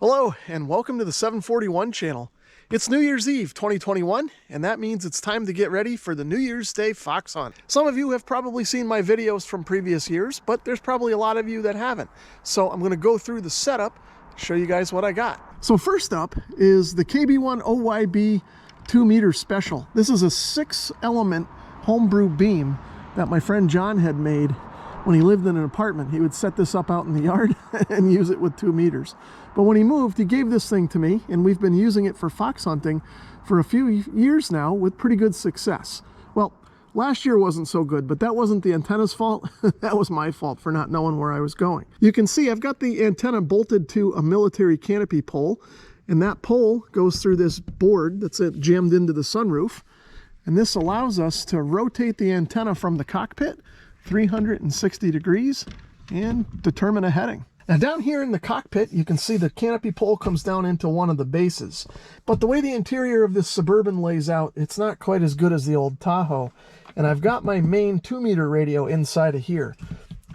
Hello and welcome to the 741 channel. It's New Year's Eve 2021 and that means it's time to get ready for the New Year's Day fox hunt. Some of you have probably seen my videos from previous years, but there's probably a lot of you that haven't. So I'm going to go through the setup, show you guys what I got. So first up is the KB1 OYB 2-meter special. This is a 6-element homebrew beam that my friend John had made when he lived in an apartment. He would set this up out in the yard and use it with 2 meters. But when he moved, he gave this thing to me, and we've been using it for fox hunting for a few years now with pretty good success. Well, last year wasn't so good, but that wasn't the antenna's fault. That was my fault for not knowing where I was going. You can see I've got the antenna bolted to a military canopy pole, and that pole goes through this board that's jammed into the sunroof. And this allows us to rotate the antenna from the cockpit 360 degrees and determine a heading. Now down here in the cockpit, you can see the canopy pole comes down into one of the bases. But the way the interior of this Suburban lays out, it's not quite as good as the old Tahoe. And I've got my main 2-meter radio inside of here.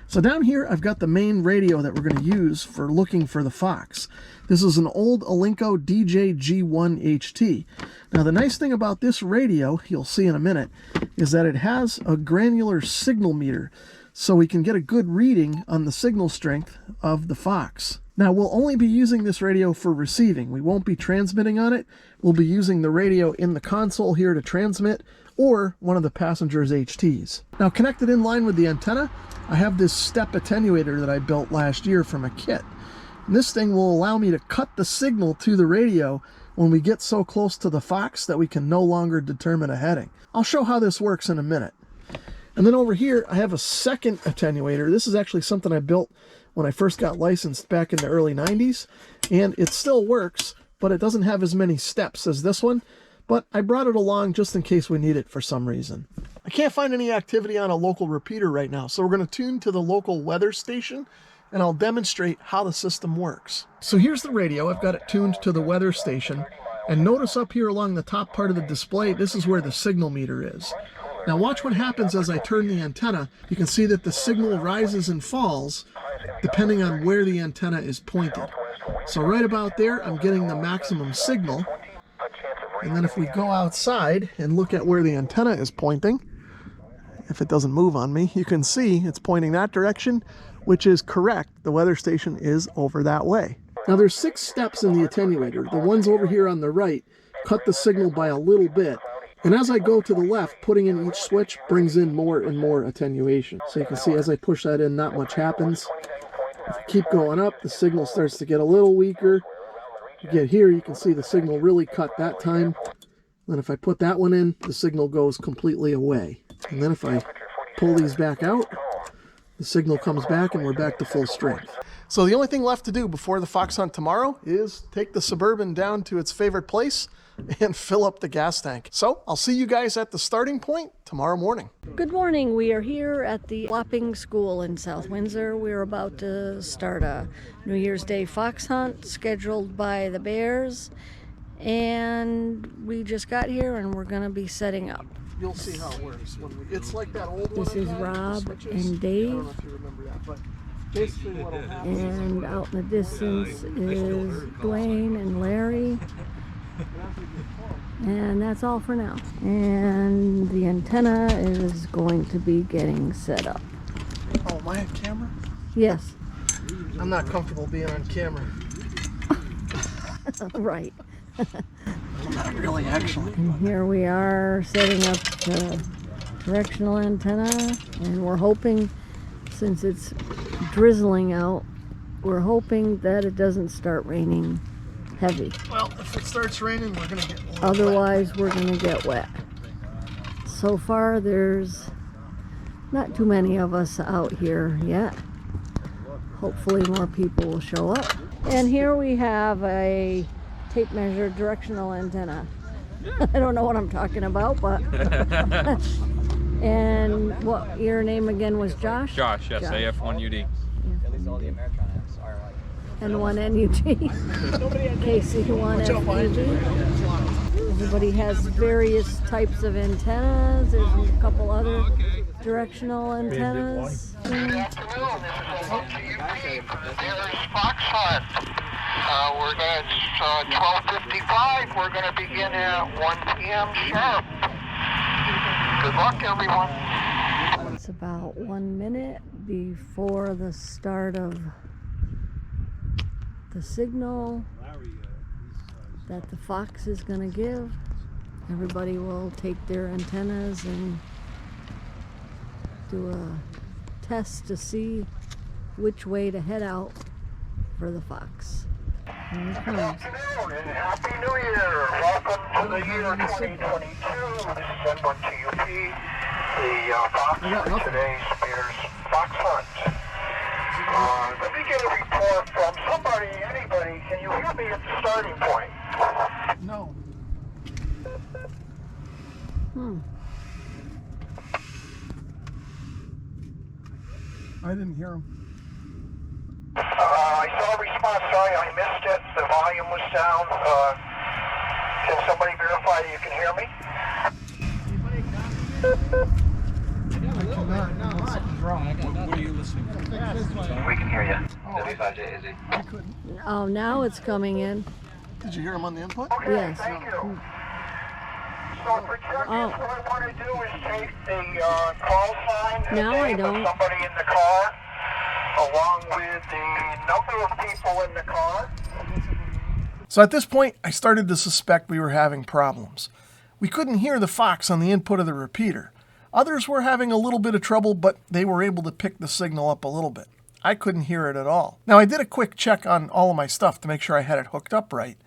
So down here, I've got the main radio that we're going to use for looking for the fox. This is an old Alinco DJ-G1 HT. Now the nice thing about this radio, you'll see in a minute, is that it has a granular signal meter, so we can get a good reading on the signal strength of the fox. Now we'll only be using this radio for receiving. We won't be transmitting on it. We'll be using the radio in the console here to transmit, or one of the passenger's HTs. Now connected in line with the antenna, I have this step attenuator that I built last year from a kit. And this thing will allow me to cut the signal to the radio when we get so close to the fox that we can no longer determine a heading. I'll show how this works in a minute. And then over here, I have a second attenuator. This is actually something I built when I first got licensed back in the early 90s. And it still works, but it doesn't have as many steps as this one. But I brought it along just in case we need it for some reason. I can't find any activity on a local repeater right now, so we're going to tune to the local weather station, and I'll demonstrate how the system works. So here's the radio. I've got it tuned to the weather station. And notice up here along the top part of the display, this is where the signal meter is. Now watch what happens as I turn the antenna. You can see that the signal rises and falls depending on where the antenna is pointed. So right about there, I'm getting the maximum signal. And then if we go outside and look at where the antenna is pointing, if it doesn't move on me, you can see it's pointing that direction, which is correct. The weather station is over that way. Now there's 6 steps in the attenuator. The ones over here on the right cut the signal by a little bit. And as I go to the left, putting in each switch brings in more and more attenuation. So you can see as I push that in, not much happens. If I keep going up, the signal starts to get a little weaker. You get here, you can see the signal really cut that time. Then if I put that one in, the signal goes completely away. And then if I pull these back out, the signal comes back and we're back to full strength. So the only thing left to do before the fox hunt tomorrow is take the Suburban down to its favorite place and fill up the gas tank. So I'll see you guys at the starting point tomorrow morning. Good morning. We are here at the Wapping School in South Windsor. We're about to start a New Year's Day fox hunt scheduled by the Bears. And we just got here and we're going to be setting up. You'll see how it works. It's like that old one. This is Rob and Dave. I don't know if you remember that, but basically what will happen. And out in the distance is Dwayne and Larry. And that's all for now. And the antenna is going to be getting set up. Oh, am I on camera? Yes. I'm not comfortable being on camera. Right. Not really, actually. And here we are setting up the directional antenna. And we're hoping, since it's drizzling out, we're hoping that it doesn't start raining heavy. Well, if it starts raining, we're going to get wet. Otherwise, we're going to get wet. So far, there's not too many of us out here yet. Hopefully, more people will show up. And here we have a tape measure directional antenna. I don't know what I'm talking about, but... And what your name again was, Josh? Josh, yes, Josh. AF1UD. And 1NUG. Casey, 1FUG. Everybody has various types of antennas. There's a couple other directional antennas. Good afternoon. This is OTUP from the Dealers Fox Hunt. We're It's 12:55. We're going to begin at 1 p.m. sharp. Good luck, everyone. It's about 1 minute before the start of the signal that the Fox is going to give. Everybody will take their antennas and do a test to see which way to head out for the Fox. Here it Good comes. afternoon and Happy New Year. Welcome to the year 2022. This is N1TUP, the Fox for today's Spears Fox Hunt. Let me get a report from somebody, anybody. Can you hear me at the starting point? No. I didn't hear him. I saw a response. Sorry, I missed it. The volume was down. Can somebody verify that you can hear me? Something's wrong. What are you listening to? We can hear you. I couldn't. Oh, now it's coming in. Did you hear him on the input? Okay, Yes. thank you. So for check-ins, what I want to do is take the call sign and No, I name don't. of somebody in the car, along with the number of people in the car. So at this point, I started to suspect we were having problems. We couldn't hear the Fox on the input of the repeater. Others were having a little bit of trouble, but they were able to pick the signal up a little bit. I couldn't hear it at all. Now, I did a quick check on all of my stuff to make sure I had it hooked up right.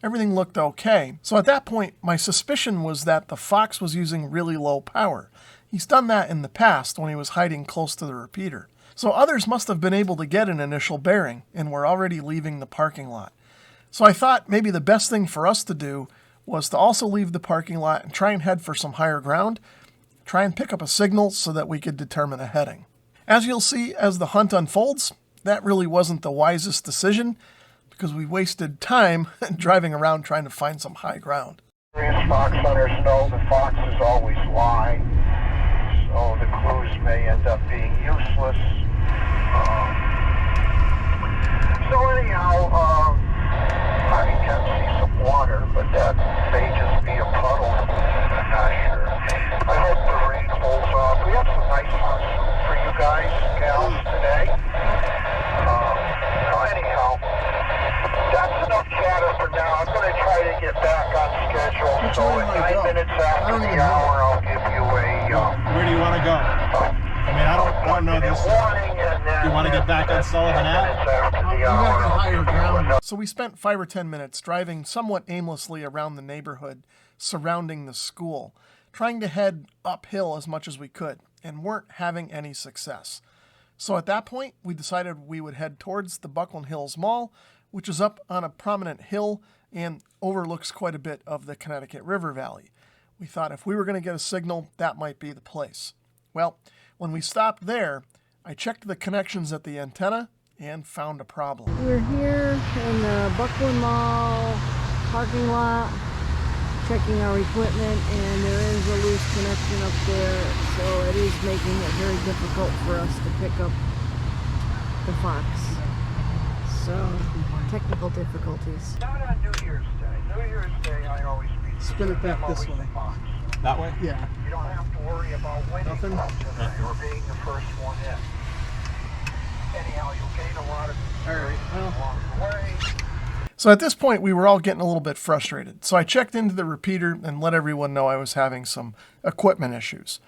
Everything looked okay. So at that point, my suspicion was that the Fox was using really low power. He's done that in the past when he was hiding close to the repeater. So others must have been able to get an initial bearing and were already leaving the parking lot. So I thought maybe the best thing for us to do was to also leave the parking lot and try and head for some higher ground, try and pick up a signal so that we could determine a heading. As you'll see as the hunt unfolds, that really wasn't the wisest decision because we wasted time driving around trying to find some high ground. Various fox hunters know the foxes always lie, so the clues may end up being useless. So anyhow, I can see some water, but that may just be a puddle. I'm not sure. I hope the rain holds off. We have some nice hunts for you guys, gals, today. Anyhow, that's enough chatter for now. I'm going to try to get back on schedule. Which So way at do I 9 go? minutes I after don't the even know. hour, I'll give you a Where do you want to go? I mean, I don't know this. warning, and then You want to get back on Sullivan Ave? minutes after the You hour, gotta get I'll higher give you ground. another. So we spent 5 or 10 minutes driving somewhat aimlessly around the neighborhood surrounding the school, trying to head uphill as much as we could, and weren't having any success. So at that point, we decided we would head towards the Buckland Hills Mall, which is up on a prominent hill and overlooks quite a bit of the Connecticut River Valley. We thought if we were going to get a signal, that might be the place. Well, when we stopped there, I checked the connections at the antenna and found a problem. We're here in the Buckland Mall parking lot, checking our equipment, and there is a loose connection up there, so it is making it very difficult for us to pick up the Fox. So, technical difficulties. Not on New Year's Day. New Year's Day, I always beat the Spin it back demo this with way. the box. That way? Yeah. You don't have to worry about winning Nothing? tonight or being the first one in. Anyhow, you'll gain a lot of experience along the way. So at this point, we were all getting a little bit frustrated. So I checked into the repeater and let everyone know I was having some equipment issues.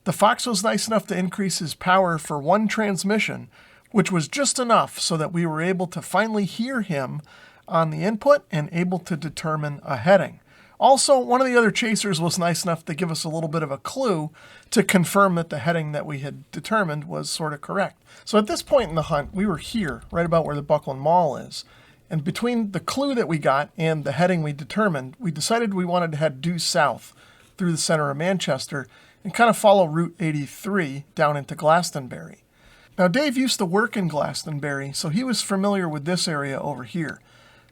The Fox was nice enough to increase his power for one transmission, which was just enough so that we were able to finally hear him on the input and able to determine a heading. Also, one of the other chasers was nice enough to give us a little bit of a clue to confirm that the heading that we had determined was sort of correct. So at this point in the hunt, we were here, right about where the Buckland Mall is. And between the clue that we got and the heading we determined, we decided we wanted to head due south through the center of Manchester and kind of follow Route 83 down into Glastonbury. Now, Dave used to work in Glastonbury, so he was familiar with this area over here.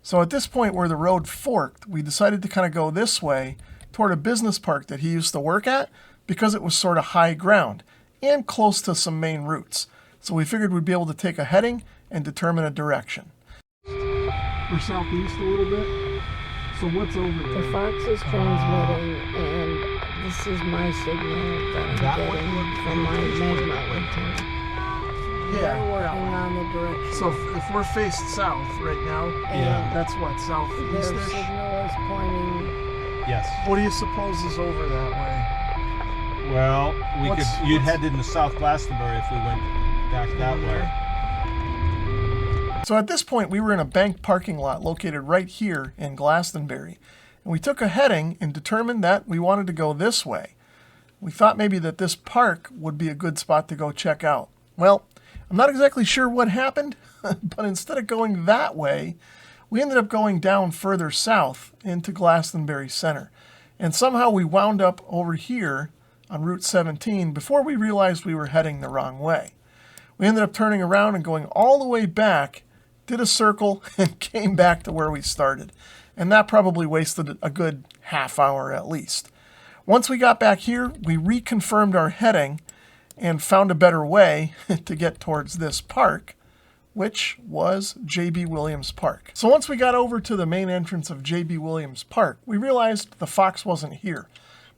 So at this point where the road forked, we decided to kind of go this way toward a business park that he used to work at because it was sort of high ground and close to some main routes. So we figured we'd be able to take a heading and determine a direction. or southeast a little bit. So what's over there? The Fox is transmitting, and this is my signal that I'm getting from my magma antenna. Yeah. We're working on the direction. So if we're faced south right now, Yeah. that's what, Their southeast-ish? signal is pointing. Yes. What do you suppose is over that way? Well, you'd what's- head into South Glastonbury if we went back that way. So at this point, we were in a bank parking lot located right here in Glastonbury. And we took a heading and determined that we wanted to go this way. We thought maybe that this park would be a good spot to go check out. Well, I'm not exactly sure what happened, but instead of going that way, we ended up going down further south into Glastonbury Center. And somehow we wound up over here on Route 17 before we realized we were heading the wrong way. We ended up turning around and going all the way back, did a circle, and came back to where we started. And that probably wasted a good half hour at least. Once we got back here, we reconfirmed our heading and found a better way to get towards this park, which was J.B. Williams Park. So once we got over to the main entrance of J.B. Williams Park, we realized the Fox wasn't here.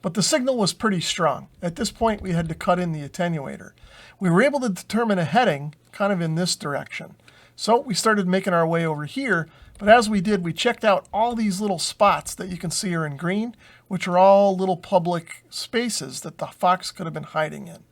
But the signal was pretty strong. At this point, we had to cut in the attenuator. We were able to determine a heading kind of in this direction. So we started making our way over here, but as we did, we checked out all these little spots that you can see are in green, which are all little public spaces that the Fox could have been hiding in.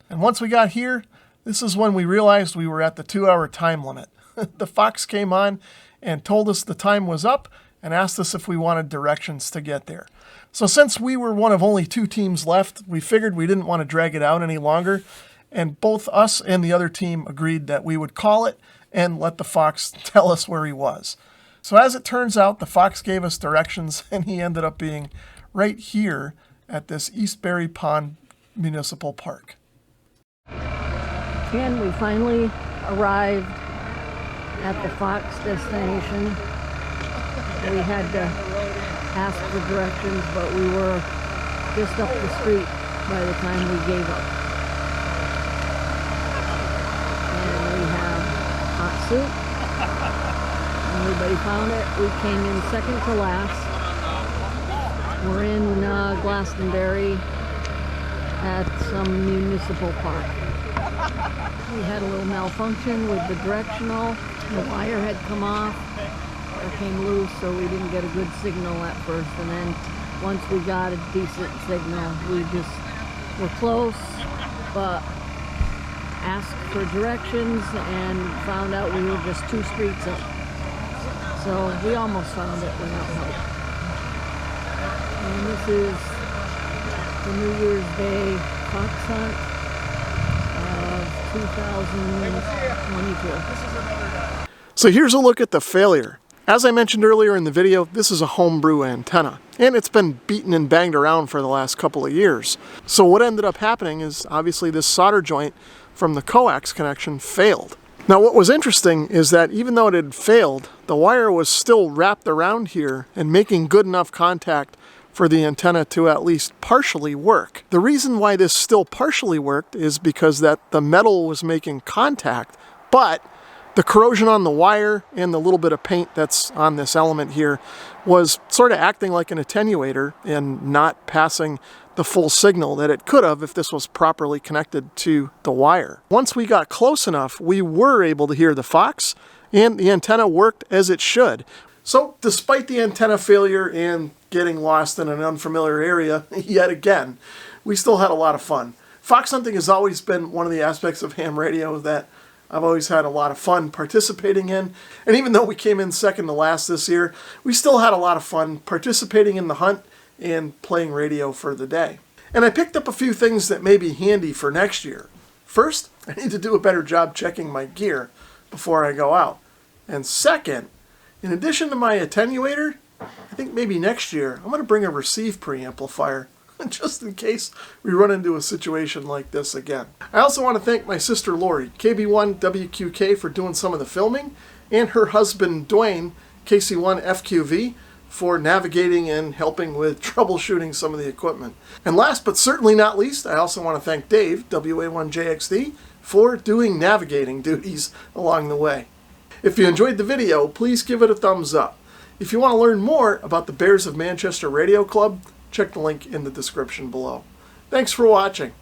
And once we got here, this is when we realized we were at the 2-hour time limit. The Fox came on and told us the time was up and asked us if we wanted directions to get there. So since we were one of only 2 teams left, we figured we didn't want to drag it out any longer, and both us and the other team agreed that we would call it and let the Fox tell us where he was. So as it turns out, the Fox gave us directions, and he ended up being right here at this Eastbury Pond Municipal Park. And we finally arrived at the Fox destination. We had to ask for directions, but we were just up the street by the time we gave up. And we have hot soup. Everybody found it. We came in second to last. We're in Glastonbury at some municipal park. We had a little malfunction with the directional. The wire had come off or came loose, so we didn't get a good signal at first. And then once we got a decent signal, we just were close, but asked for directions and found out we were just 2 streets up. So we almost found it without help. And this is the New Year's Day fox hunt of 2022. So here's a look at the failure. As I mentioned earlier in the video, this is a homebrew antenna, and it's been beaten and banged around for the last couple of years. So what ended up happening is obviously this solder joint from the coax connection failed. Now what was interesting is that even though it had failed, the wire was still wrapped around here and making good enough contact for the antenna to at least partially work. The reason why this still partially worked is because that the metal was making contact, but the corrosion on the wire and the little bit of paint that's on this element here was sort of acting like an attenuator and not passing the full signal that it could have if this was properly connected to the wire. Once we got close enough, we were able to hear the Fox, and the antenna worked as it should. So despite the antenna failure and getting lost in an unfamiliar area yet again, we still had a lot of fun. Fox hunting has always been one of the aspects of ham radio that I've always had a lot of fun participating in. And even though we came in second to last this year, we still had a lot of fun participating in the hunt and playing radio for the day. And I picked up a few things that may be handy for next year. First, I need to do a better job checking my gear before I go out. And second, in addition to my attenuator, I think maybe next year I'm going to bring a receive preamplifier just in case we run into a situation like this again. I also want to thank my sister Lori, KB1WQK, for doing some of the filming, and her husband Dwayne, KC1FQV, for navigating and helping with troubleshooting some of the equipment. And last but certainly not least, I also want to thank Dave, WA1JXD, for doing navigating duties along the way. If you enjoyed the video, please give it a thumbs up. If you want to learn more about the Bears of Manchester Radio Club, check the link in the description below. Thanks for watching.